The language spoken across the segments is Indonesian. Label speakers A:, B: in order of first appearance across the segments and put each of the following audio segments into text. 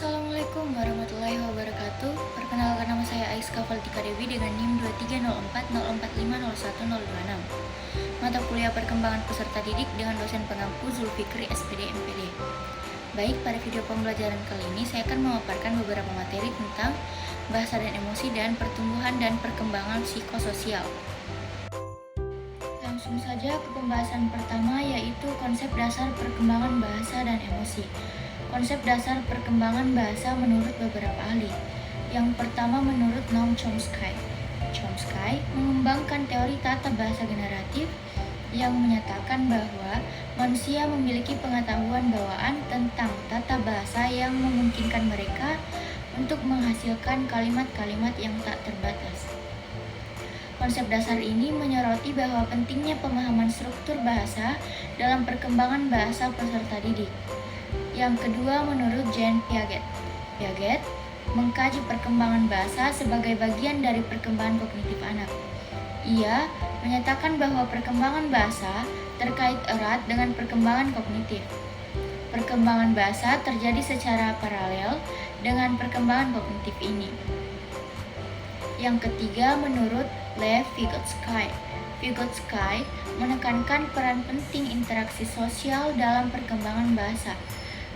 A: Assalamualaikum warahmatullahi wabarakatuh. Perkenalkan, nama saya Aiska Valtika Dewi dengan NIM 23040410126. Mata kuliah perkembangan peserta didik dengan dosen pengampu Zulfikri SPD MPD. Baik, pada video pembelajaran kali ini saya akan memaparkan beberapa materi tentang bahasa dan emosi dan pertumbuhan dan perkembangan psikososial. Langsung saja ke pembahasan pertama, yaitu konsep dasar perkembangan bahasa dan emosi. Konsep dasar perkembangan bahasa menurut beberapa ahli. Yang pertama menurut Noam Chomsky. Chomsky mengembangkan teori tata bahasa generatif yang menyatakan bahwa manusia memiliki pengetahuan bawaan tentang tata bahasa yang memungkinkan mereka untuk menghasilkan kalimat-kalimat yang tak terbatas. Konsep dasar ini menyoroti bahwa pentingnya pemahaman struktur bahasa dalam perkembangan bahasa peserta didik. Yang kedua menurut Jean Piaget. Piaget mengkaji perkembangan bahasa sebagai bagian dari perkembangan kognitif anak. Ia menyatakan bahwa perkembangan bahasa terkait erat dengan perkembangan kognitif. Perkembangan bahasa terjadi secara paralel dengan perkembangan kognitif ini. Yang ketiga menurut Lev Vygotsky. Vygotsky menekankan peran penting interaksi sosial dalam perkembangan bahasa.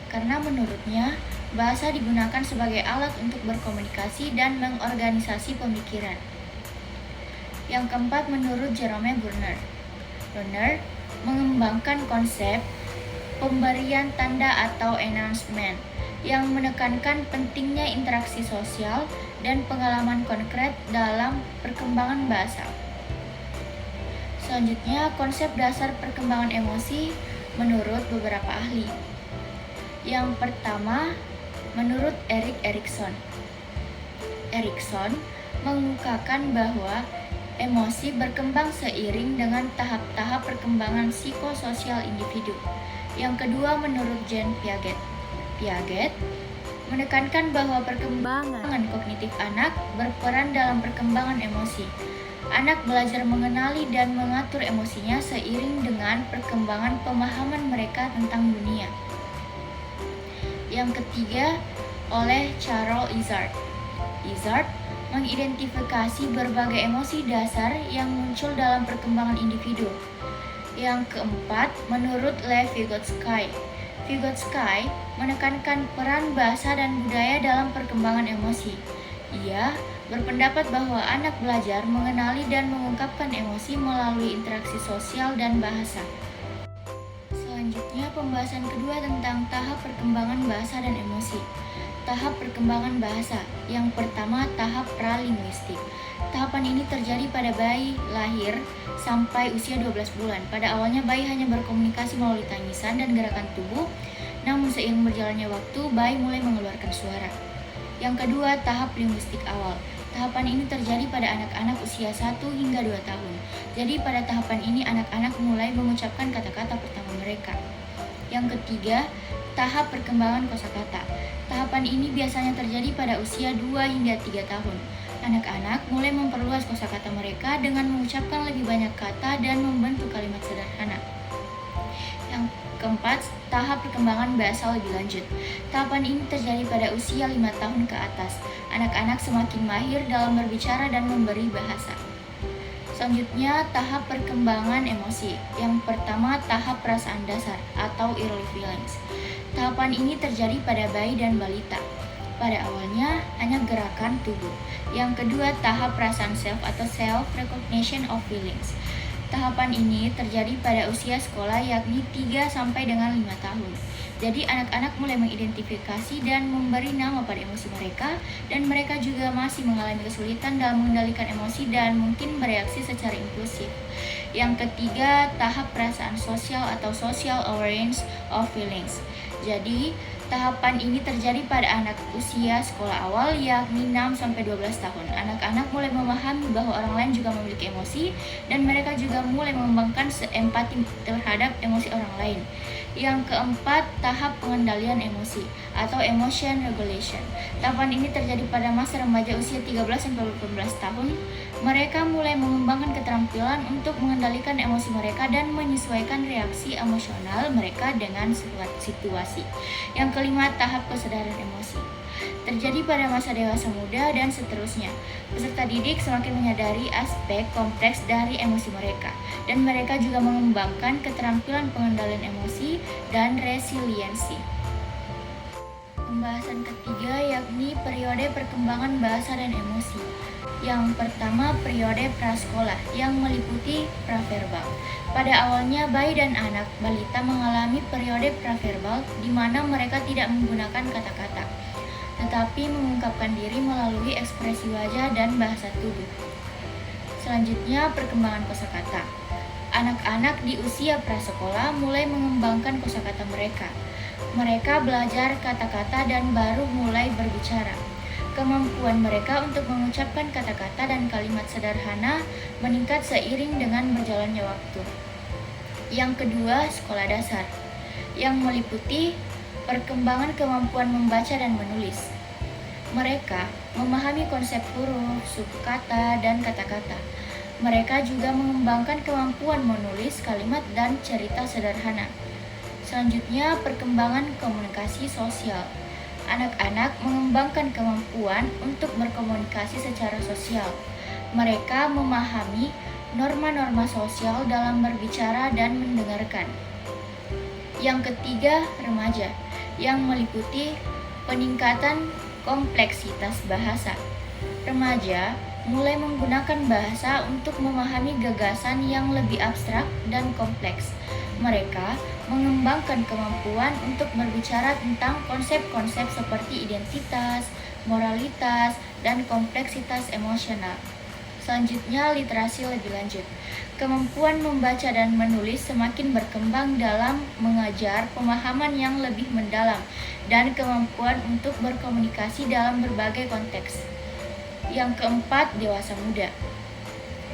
A: Karena menurutnya, bahasa digunakan sebagai alat untuk berkomunikasi dan mengorganisasi pemikiran. Yang keempat menurut Jerome Bruner. Bruner mengembangkan konsep pemberian tanda atau announcement yang menekankan pentingnya interaksi sosial dan pengalaman konkret dalam perkembangan bahasa. Selanjutnya, konsep dasar perkembangan emosi menurut beberapa ahli. Yang pertama, menurut Erik Erikson. Erikson mengungkapkan bahwa emosi berkembang seiring dengan tahap-tahap perkembangan psikososial individu. Yang kedua, menurut Jean Piaget. Piaget menekankan bahwa perkembangan kognitif anak berperan dalam perkembangan emosi. Anak belajar mengenali dan mengatur emosinya seiring dengan perkembangan pemahaman mereka tentang dunia. Yang ketiga, oleh Charles Izzard. Izzard mengidentifikasi berbagai emosi dasar yang muncul dalam perkembangan individu. Yang keempat, menurut Lev Vygotsky. Vygotsky menekankan peran bahasa dan budaya dalam perkembangan emosi. Ia berpendapat bahwa anak belajar mengenali dan mengungkapkan emosi melalui interaksi sosial dan bahasa. Selanjutnya, pembahasan kedua tentang tahap perkembangan bahasa dan emosi. Tahap perkembangan bahasa. Yang pertama, tahap pralinguistik. Tahapan ini terjadi pada bayi lahir sampai usia 12 bulan. Pada awalnya bayi hanya berkomunikasi melalui tangisan dan gerakan tubuh, namun seiring berjalannya waktu, bayi mulai mengeluarkan suara. Yang kedua, tahap linguistik awal. Tahapan ini terjadi pada anak-anak usia 1 hingga 2 tahun. Jadi pada tahapan ini anak-anak mulai mengucapkan kata-kata pertama mereka. Yang ketiga, tahap perkembangan kosakata. Tahapan ini biasanya terjadi pada usia 2 hingga 3 tahun. Anak-anak mulai memperluas kosakata mereka dengan mengucapkan lebih banyak kata dan membentuk kalimat sederhana. Yang keempat, tahap perkembangan bahasa lebih lanjut. Tahapan ini terjadi pada usia 5 tahun ke atas. Anak-anak semakin mahir dalam berbicara dan memberi bahasa. Selanjutnya, tahap perkembangan emosi. Yang pertama, tahap perasaan dasar atau early feelings. Tahapan ini terjadi pada bayi dan balita. Pada awalnya, hanya gerakan tubuh. Yang kedua, tahap perasaan self atau self recognition of feelings. Tahapan ini terjadi pada usia sekolah, yakni 3 sampai dengan 5 tahun. Jadi anak-anak mulai mengidentifikasi dan memberi nama pada emosi mereka, dan mereka juga masih mengalami kesulitan dalam mengendalikan emosi dan mungkin bereaksi secara impulsif. Yang ketiga, tahap perasaan sosial atau social awareness of feelings. Jadi, tahapan ini terjadi pada anak usia sekolah awal, yakni 6 sampai 12 tahun. Anak-anak mulai memahami bahwa orang lain juga memiliki emosi, dan mereka juga mulai mengembangkan empati terhadap emosi orang lain. Yang keempat, tahap pengendalian emosi atau emotion regulation. Tahapan ini terjadi pada masa remaja usia 13 sampai 18 tahun. Mereka mulai mengembangkan keterampilan untuk mengendalikan emosi mereka dan menyesuaikan reaksi emosional mereka dengan situasi. Yang kelima, tahap kesadaran emosi. terjadi pada masa dewasa muda, dan seterusnya. Peserta didik semakin menyadari aspek kompleks dari emosi mereka, dan mereka juga mengembangkan keterampilan pengendalian emosi dan resiliensi. Pembahasan ketiga yakni periode perkembangan bahasa dan emosi. Yang pertama, periode prasekolah yang meliputi praverbal. Pada awalnya, bayi dan anak balita mengalami periode praverbal di mana mereka tidak menggunakan kata-kata, tetapi mengungkapkan diri melalui ekspresi wajah dan bahasa tubuh. Selanjutnya, perkembangan kosakata. Anak-anak di usia prasekolah mulai mengembangkan kosakata mereka. Mereka belajar kata-kata dan baru mulai berbicara. Kemampuan mereka untuk mengucapkan kata-kata dan kalimat sederhana meningkat seiring dengan berjalannya waktu. Yang kedua, sekolah dasar, yang meliputi perkembangan kemampuan membaca dan menulis. Mereka memahami konsep huruf, suku kata, dan kata-kata. Mereka juga mengembangkan kemampuan menulis kalimat dan cerita sederhana. Selanjutnya, perkembangan komunikasi sosial. Anak-anak mengembangkan kemampuan untuk berkomunikasi secara sosial. Mereka memahami norma-norma sosial dalam berbicara dan mendengarkan. Yang ketiga, remaja, yang meliputi peningkatan kompleksitas bahasa. Remaja mulai menggunakan bahasa untuk memahami gagasan yang lebih abstrak dan kompleks. Mereka mengembangkan kemampuan untuk berbicara tentang konsep-konsep seperti identitas, moralitas, dan kompleksitas emosional. Selanjutnya, literasi lebih lanjut. Kemampuan membaca dan menulis semakin berkembang dalam mengajar pemahaman yang lebih mendalam dan kemampuan untuk berkomunikasi dalam berbagai konteks. Yang keempat, dewasa muda,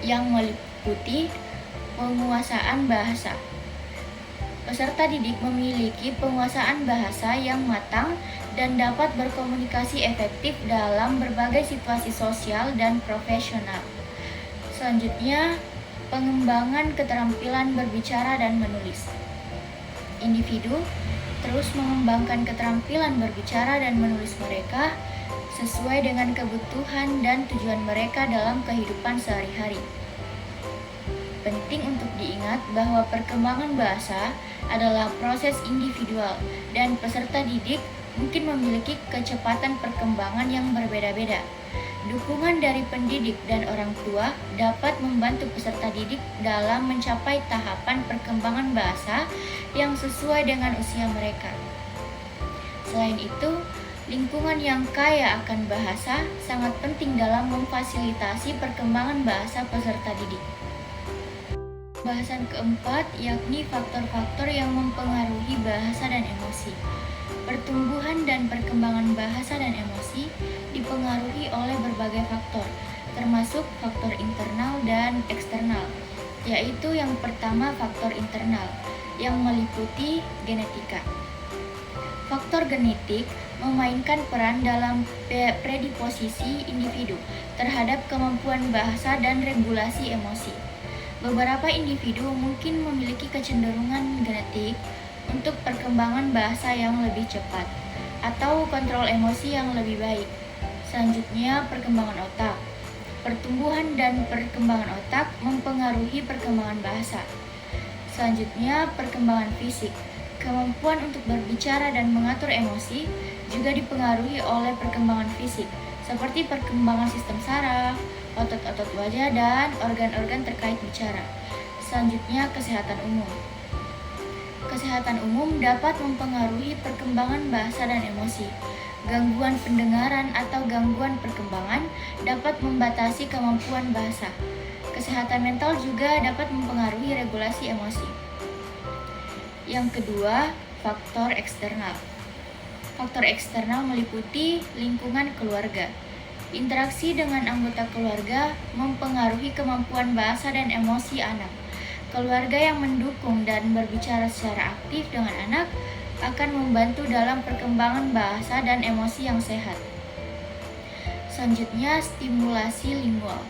A: yang meliputi penguasaan bahasa. Peserta didik memiliki penguasaan bahasa yang matang dan dapat berkomunikasi efektif dalam berbagai situasi sosial dan profesional. Selanjutnya, pengembangan keterampilan berbicara dan menulis. Individu terus mengembangkan keterampilan berbicara dan menulis mereka sesuai dengan kebutuhan dan tujuan mereka dalam kehidupan sehari-hari. Penting untuk diingat bahwa perkembangan bahasa adalah proses individual dan peserta didik mungkin memiliki kecepatan perkembangan yang berbeda-beda. Dukungan dari pendidik dan orang tua dapat membantu peserta didik dalam mencapai tahapan perkembangan bahasa yang sesuai dengan usia mereka. Selain itu, lingkungan yang kaya akan bahasa sangat penting dalam memfasilitasi perkembangan bahasa peserta didik. Bahasan keempat yakni faktor-faktor yang mempengaruhi bahasa dan emosi. Pertumbuhan dan perkembangan bahasa dan emosi dipengaruhi oleh berbagai faktor, termasuk faktor internal dan eksternal, yaitu yang pertama faktor internal, yang meliputi genetika. Faktor genetik memainkan peran dalam predisposisi individu terhadap kemampuan bahasa dan regulasi emosi. Beberapa individu mungkin memiliki kecenderungan genetik untuk perkembangan bahasa yang lebih cepat atau kontrol emosi yang lebih baik. Selanjutnya, perkembangan otak. Pertumbuhan dan perkembangan otak mempengaruhi perkembangan bahasa. Selanjutnya, perkembangan fisik. Kemampuan untuk berbicara dan mengatur emosi juga dipengaruhi oleh perkembangan fisik, seperti perkembangan sistem saraf, otot-otot wajah, dan organ-organ terkait bicara. Selanjutnya, kesehatan umum. Kesehatan umum dapat mempengaruhi perkembangan bahasa dan emosi. Gangguan pendengaran atau gangguan perkembangan dapat membatasi kemampuan bahasa. Kesehatan mental juga dapat mempengaruhi regulasi emosi. Yang kedua, faktor eksternal. Faktor eksternal meliputi lingkungan keluarga. Interaksi dengan anggota keluarga mempengaruhi kemampuan bahasa dan emosi anak. Keluarga yang mendukung dan berbicara secara aktif dengan anak akan membantu dalam perkembangan bahasa dan emosi yang sehat. Selanjutnya, stimulasi lingual.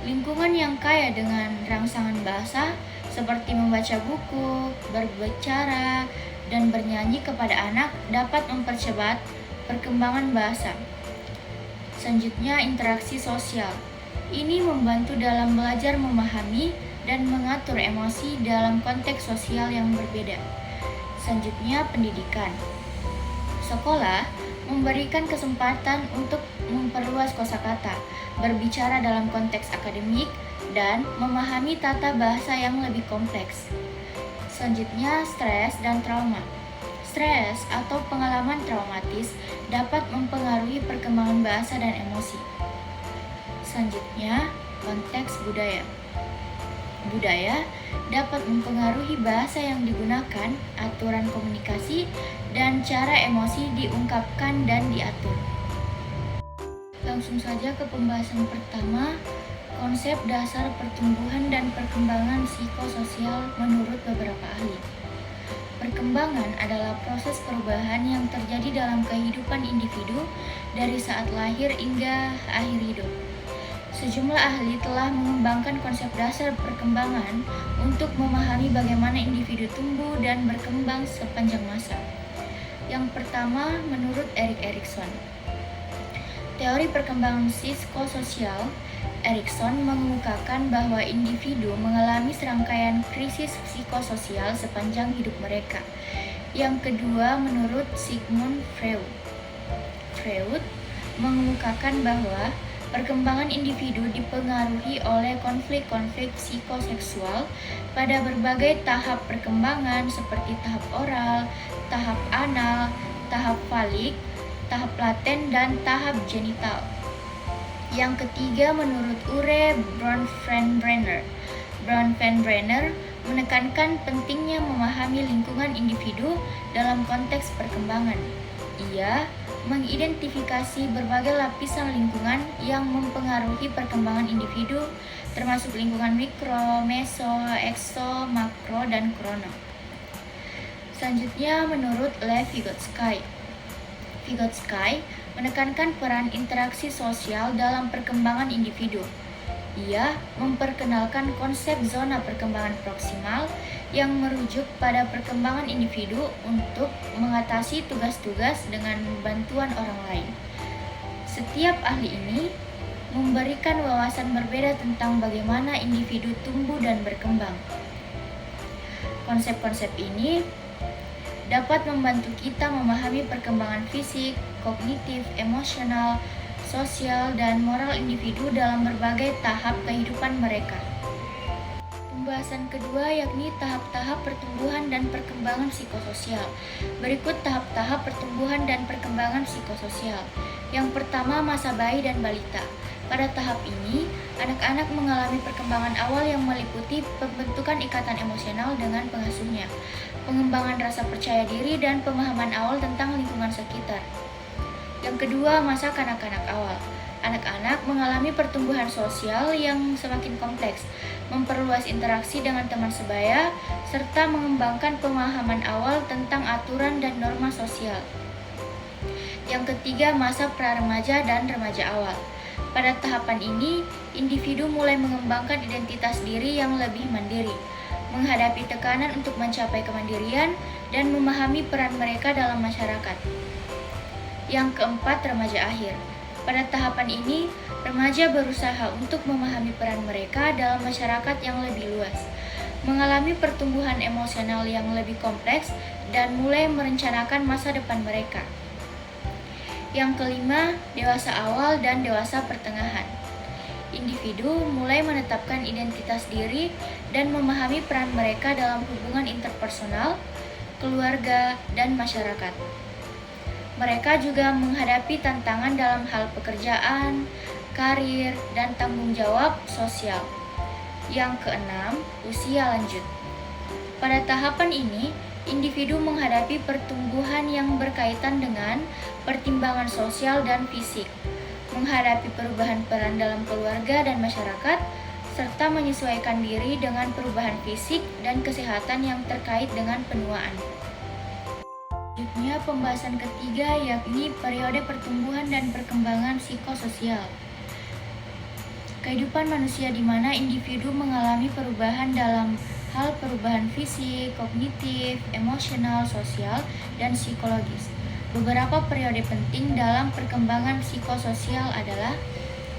A: Lingkungan yang kaya dengan rangsangan bahasa seperti membaca buku, berbicara, dan bernyanyi kepada anak dapat mempercepat perkembangan bahasa. Selanjutnya, interaksi sosial. Ini membantu dalam belajar memahami dan mengatur emosi dalam konteks sosial yang berbeda. Selanjutnya, pendidikan. Sekolah memberikan kesempatan untuk memperluas kosakata, berbicara dalam konteks akademik, dan memahami tata bahasa yang lebih kompleks. Selanjutnya, stres dan trauma. Stres atau pengalaman traumatis dapat mempengaruhi perkembangan bahasa dan emosi. Selanjutnya, konteks budaya. Budaya dapat mempengaruhi bahasa yang digunakan, aturan komunikasi, dan cara emosi diungkapkan dan diatur. Langsung saja ke pembahasan pertama, konsep dasar pertumbuhan dan perkembangan psikososial menurut beberapa ahli. Perkembangan adalah proses perubahan yang terjadi dalam kehidupan individu dari saat lahir hingga akhir hidup. Sejumlah ahli telah mengembangkan konsep dasar perkembangan untuk memahami bagaimana individu tumbuh dan berkembang sepanjang masa. Yang pertama, menurut Erik Erikson. Teori perkembangan psikososial, Erikson mengemukakan bahwa individu mengalami serangkaian krisis psikososial sepanjang hidup mereka. Yang kedua, menurut Sigmund Freud. Freud mengemukakan bahwa perkembangan individu dipengaruhi oleh konflik-konflik psikoseksual pada berbagai tahap perkembangan seperti tahap oral, tahap anal, tahap falik, tahap laten, dan tahap genital. Yang ketiga, menurut Ure Bronfenbrenner. Bronfenbrenner menekankan pentingnya memahami lingkungan individu dalam konteks perkembangan. Ia mengidentifikasi berbagai lapisan lingkungan yang mempengaruhi perkembangan individu, termasuk lingkungan mikro, meso, ekso, makro, dan krono. Selanjutnya, menurut Lev Vygotsky. Vygotsky menekankan peran interaksi sosial dalam perkembangan individu. Ia memperkenalkan konsep zona perkembangan proksimal yang merujuk pada perkembangan individu untuk mengatasi tugas-tugas dengan bantuan orang lain. Setiap ahli ini memberikan wawasan berbeda tentang bagaimana individu tumbuh dan berkembang. Konsep-konsep ini dapat membantu kita memahami perkembangan fisik, kognitif, emosional, sosial, dan moral individu dalam berbagai tahap kehidupan mereka. Pembahasan kedua yakni tahap-tahap pertumbuhan dan perkembangan psikososial. Berikut tahap-tahap pertumbuhan dan perkembangan psikososial. Yang pertama, masa bayi dan balita. Pada tahap ini, anak-anak mengalami perkembangan awal yang meliputi pembentukan ikatan emosional dengan pengasuhnya, pengembangan rasa percaya diri, dan pemahaman awal tentang lingkungan sekitar. Yang kedua, masa kanak-kanak awal. Anak-anak mengalami pertumbuhan sosial yang semakin kompleks, memperluas interaksi dengan teman sebaya, serta mengembangkan pemahaman awal tentang aturan dan norma sosial. Yang ketiga, masa pra-remaja dan remaja awal. Pada tahapan ini, individu mulai mengembangkan identitas diri yang lebih mandiri, menghadapi tekanan untuk mencapai kemandirian, dan memahami peran mereka dalam masyarakat. Yang keempat, remaja akhir. Pada tahapan ini, remaja berusaha untuk memahami peran mereka dalam masyarakat yang lebih luas, mengalami pertumbuhan emosional yang lebih kompleks, dan mulai merencanakan masa depan mereka. Yang kelima, dewasa awal dan dewasa pertengahan. Individu mulai menetapkan identitas diri dan memahami peran mereka dalam hubungan interpersonal, keluarga, dan masyarakat. Mereka juga menghadapi tantangan dalam hal pekerjaan, karir, dan tanggung jawab sosial. Yang keenam, usia lanjut. Pada tahapan ini, individu menghadapi pertumbuhan yang berkaitan dengan pertimbangan sosial dan fisik, menghadapi perubahan peran dalam keluarga dan masyarakat, serta menyesuaikan diri dengan perubahan fisik dan kesehatan yang terkait dengan penuaan. Selanjutnya, pembahasan ketiga yakni periode pertumbuhan dan perkembangan psikososial. Kehidupan manusia di mana individu mengalami perubahan dalam hal perubahan fisik, kognitif, emosional, sosial, dan psikologis. Beberapa periode penting dalam perkembangan psikososial adalah: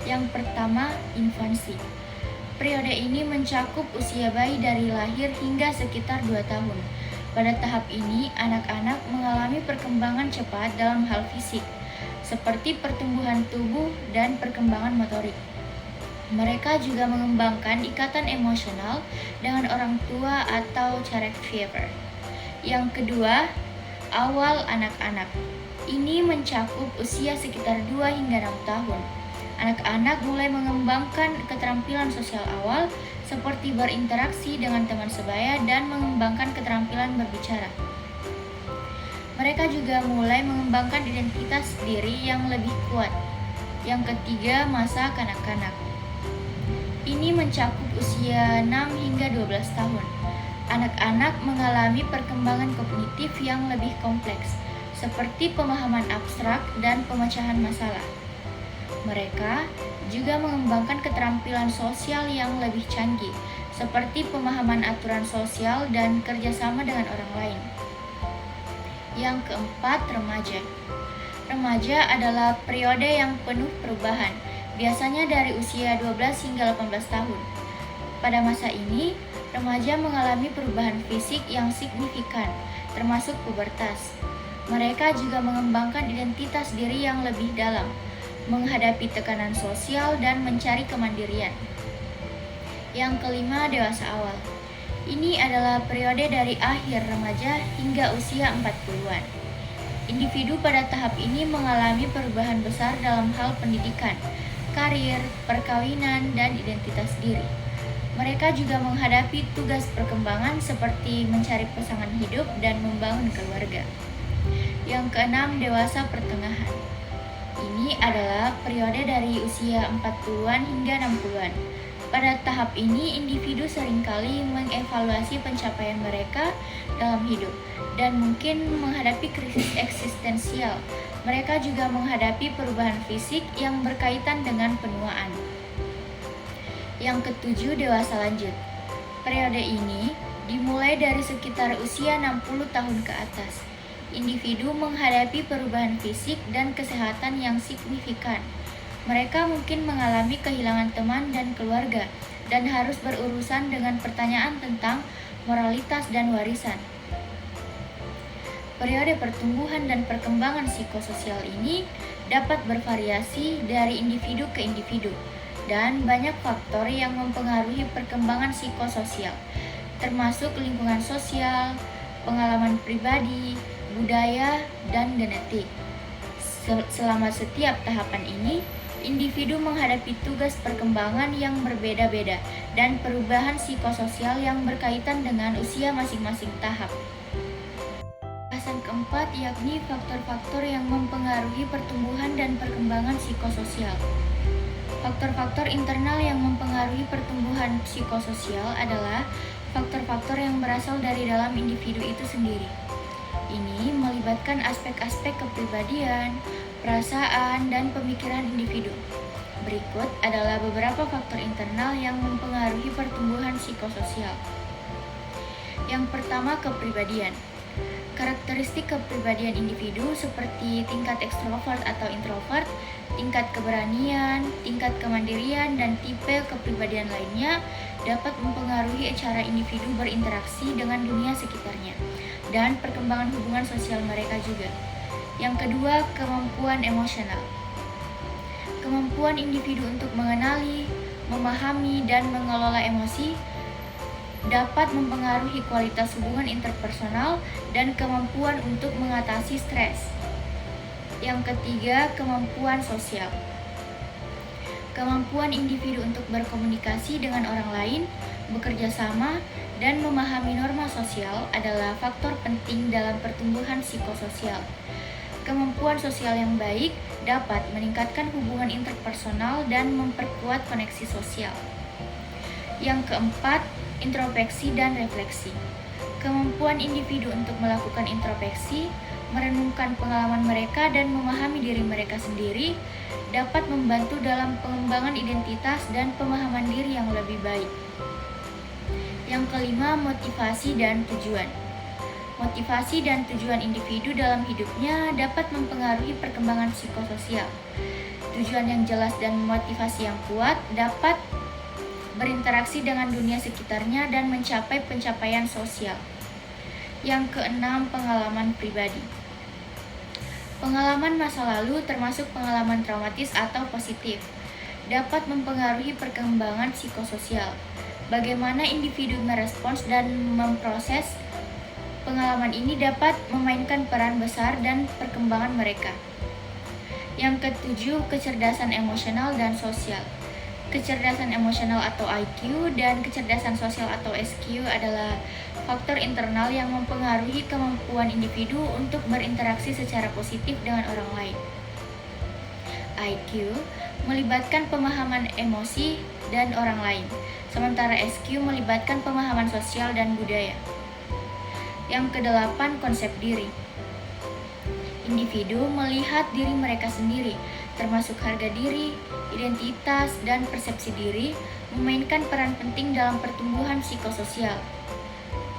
A: yang pertama, infansi. Periode ini mencakup usia bayi dari lahir hingga sekitar 2 tahun. Pada tahap ini, anak-anak mengalami perkembangan cepat dalam hal fisik, seperti pertumbuhan tubuh dan perkembangan motorik. Mereka juga mengembangkan ikatan emosional dengan orang tua atau caregiver. Yang kedua, awal anak-anak. Ini mencakup usia sekitar 2 hingga 6 tahun. Anak-anak mulai mengembangkan keterampilan sosial awal seperti berinteraksi dengan teman sebaya dan mengembangkan keterampilan berbicara. Mereka juga mulai mengembangkan identitas diri yang lebih kuat. Yang ketiga, masa kanak-kanak. Ini mencakup usia 6 hingga 12 tahun. Anak-anak mengalami perkembangan kognitif yang lebih kompleks, seperti pemahaman abstrak dan pemecahan masalah. Mereka juga mengembangkan keterampilan sosial yang lebih canggih, seperti pemahaman aturan sosial dan kerjasama dengan orang lain. Yang keempat, remaja. Remaja adalah periode yang penuh perubahan, biasanya dari usia 12 hingga 18 tahun. Pada masa ini, remaja mengalami perubahan fisik yang signifikan, termasuk pubertas. Mereka juga mengembangkan identitas diri yang lebih dalam, menghadapi tekanan sosial dan mencari kemandirian. Yang kelima, dewasa awal. Ini adalah periode dari akhir remaja hingga usia 40-an. Individu pada tahap ini mengalami perubahan besar dalam hal pendidikan, karir, perkawinan, dan identitas diri. Mereka juga menghadapi tugas perkembangan seperti mencari pasangan hidup dan membangun keluarga. Yang keenam, dewasa pertengahan. Ini adalah periode dari usia 40-an hingga 60-an. Pada tahap ini, individu seringkali mengevaluasi pencapaian mereka dalam hidup dan mungkin menghadapi krisis eksistensial. Mereka juga menghadapi perubahan fisik yang berkaitan dengan penuaan. Yang ketujuh, dewasa lanjut. Periode ini dimulai dari sekitar usia 60 tahun ke atas. Individu menghadapi perubahan fisik dan kesehatan yang signifikan. Mereka mungkin mengalami kehilangan teman dan keluarga dan harus berurusan dengan pertanyaan tentang moralitas dan warisan. Periode pertumbuhan dan perkembangan psikososial ini dapat bervariasi dari individu ke individu, dan banyak faktor yang mempengaruhi perkembangan psikososial, termasuk lingkungan sosial, pengalaman pribadi, budaya, dan genetik. Selama setiap tahapan ini, individu menghadapi tugas perkembangan yang berbeda-beda dan perubahan psikososial yang berkaitan dengan usia masing-masing tahap. Bahasan keempat yakni faktor-faktor yang mempengaruhi pertumbuhan dan perkembangan psikososial. Faktor-faktor internal yang mempengaruhi pertumbuhan psikososial adalah faktor-faktor yang berasal dari dalam individu itu sendiri. Ini melibatkan aspek-aspek kepribadian, perasaan, dan pemikiran individu. Berikut adalah beberapa faktor internal yang mempengaruhi pertumbuhan psikososial. Yang pertama, kepribadian. Karakteristik kepribadian individu seperti tingkat ekstrovert atau introvert, tingkat keberanian, tingkat kemandirian, dan tipe kepribadian lainnya dapat mempengaruhi cara individu berinteraksi dengan dunia sekitarnya dan perkembangan hubungan sosial mereka juga. Yang kedua, kemampuan emosional. Kemampuan individu untuk mengenali, memahami, dan mengelola emosi dapat mempengaruhi kualitas hubungan interpersonal dan kemampuan untuk mengatasi stres. Yang ketiga, kemampuan sosial. Kemampuan individu untuk berkomunikasi dengan orang lain, bekerja sama, dan memahami norma sosial adalah faktor penting dalam pertumbuhan psikososial. Kemampuan sosial yang baik dapat meningkatkan hubungan interpersonal dan memperkuat koneksi sosial. Yang keempat, introspeksi dan refleksi. Kemampuan individu untuk melakukan introspeksi, merenungkan pengalaman mereka, dan memahami diri mereka sendiri dapat membantu dalam pengembangan identitas dan pemahaman diri yang lebih baik. Yang kelima, motivasi dan tujuan. Motivasi dan tujuan individu dalam hidupnya dapat mempengaruhi perkembangan psikososial. Tujuan yang jelas dan motivasi yang kuat dapat berinteraksi dengan dunia sekitarnya dan mencapai pencapaian sosial. Yang keenam, pengalaman pribadi. Pengalaman masa lalu termasuk pengalaman traumatis atau positif dapat mempengaruhi perkembangan psikososial. Bagaimana individu merespons dan memproses pengalaman ini dapat memainkan peran besar dan perkembangan mereka. Yang ketujuh, kecerdasan emosional dan sosial. Kecerdasan emosional atau IQ dan kecerdasan sosial atau SQ adalah faktor internal yang mempengaruhi kemampuan individu untuk berinteraksi secara positif dengan orang lain. IQ melibatkan pemahaman emosi dan orang lain, sementara SQ melibatkan pemahaman sosial dan budaya. Yang kedelapan, konsep diri. Individu melihat diri mereka sendiri, termasuk harga diri, identitas, dan persepsi diri, memainkan peran penting dalam pertumbuhan psikososial.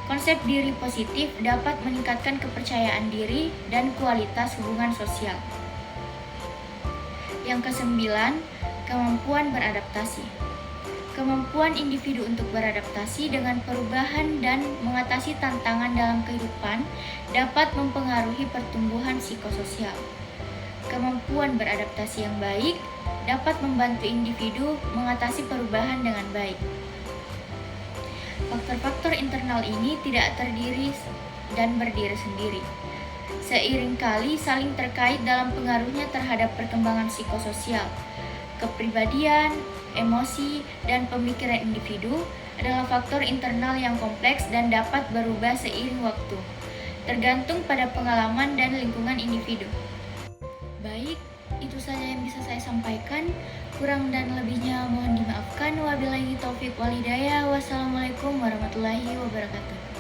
A: Konsep diri positif dapat meningkatkan kepercayaan diri dan kualitas hubungan sosial. Yang kesembilan, kemampuan beradaptasi. Kemampuan individu untuk beradaptasi dengan perubahan dan mengatasi tantangan dalam kehidupan dapat mempengaruhi pertumbuhan psikososial. Kemampuan beradaptasi yang baik dapat membantu individu mengatasi perubahan dengan baik. Faktor-faktor internal ini tidak terdiri dan berdiri sendiri. Seiringkali saling terkait dalam pengaruhnya terhadap perkembangan psikososial. Kepribadian, emosi, dan pemikiran individu adalah faktor internal yang kompleks dan dapat berubah seiring waktu, tergantung pada pengalaman dan lingkungan individu. Baik, itu saja yang bisa saya sampaikan. Kurang dan lebihnya mohon dimaafkan. Wabillahi taufiq walhidayah. Wassalamualaikum warahmatullahi wabarakatuh.